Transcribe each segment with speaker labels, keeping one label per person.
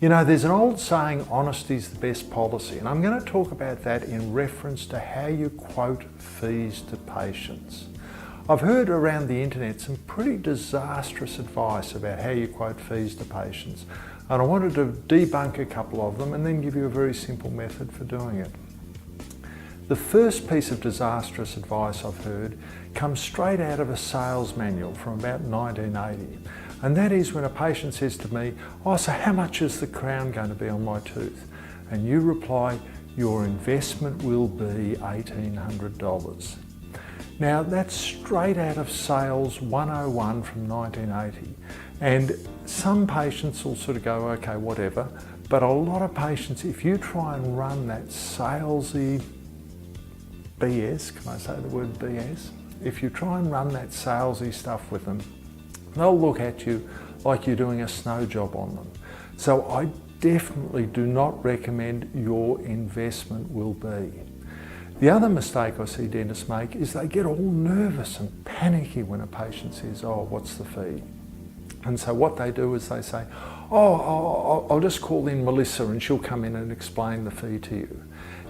Speaker 1: You know, there's an old saying, honesty is the best policy, and I'm going to talk about that in reference to how you quote fees to patients. I've heard around the internet some pretty disastrous advice about how you quote fees to patients, and I wanted to debunk a couple of them and then give you a very simple method for doing it. The first piece of disastrous advice I've heard comes straight out of a sales manual from about 1980. And that is when a patient says to me, "Oh, so how much is the crown going to be on my tooth?" And you reply, "Your investment will be $1,800. Now that's straight out of Sales 101 from 1980. And some patients will sort of go, okay, whatever. But a lot of patients, if you try and run that salesy BS, can I say the word BS? If you try and run that salesy stuff with them, they'll look at you like you're doing a snow job on them. So I definitely do not recommend your investment will be. The other mistake I see dentists make is they get all nervous and panicky when a patient says, "Oh, what's the fee?" And so what they do is they say, "Oh, I'll just call in Melissa and she'll come in and explain the fee to you."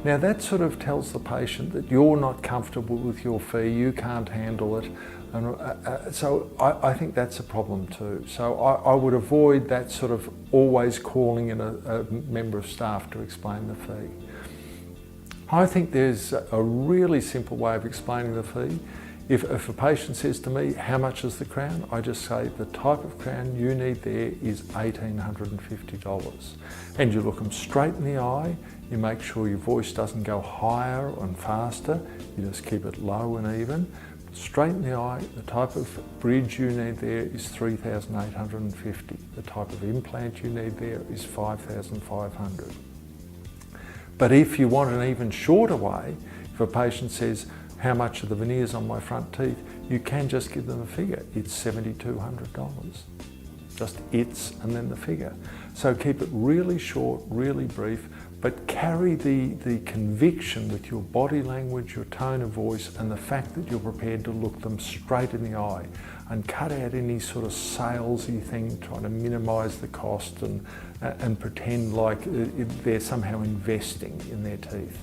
Speaker 1: Now that sort of tells the patient that you're not comfortable with your fee, you can't handle it. And so I think that's a problem too. So I would avoid that sort of always calling in a member of staff to explain the fee. I think there's a really simple way of explaining the fee. If a patient says to me, "How much is the crown?" I just say, "The type of crown you need there is $1,850. And you look them straight in the eye, you make sure your voice doesn't go higher and faster, you just keep it low and even. Straight in the eye, the type of bridge you need there is $3,850. The type of implant you need there is $5,500. But if you want an even shorter way, if a patient says, "How much are the veneers on my front teeth?" you can just give them a figure. It's $7,200. Just it's and then the figure. So keep it really short, really brief, but carry the conviction with your body language, your tone of voice, and the fact that you're prepared to look them straight in the eye, and cut out any sort of salesy thing trying to minimise the cost and pretend like they're somehow investing in their teeth.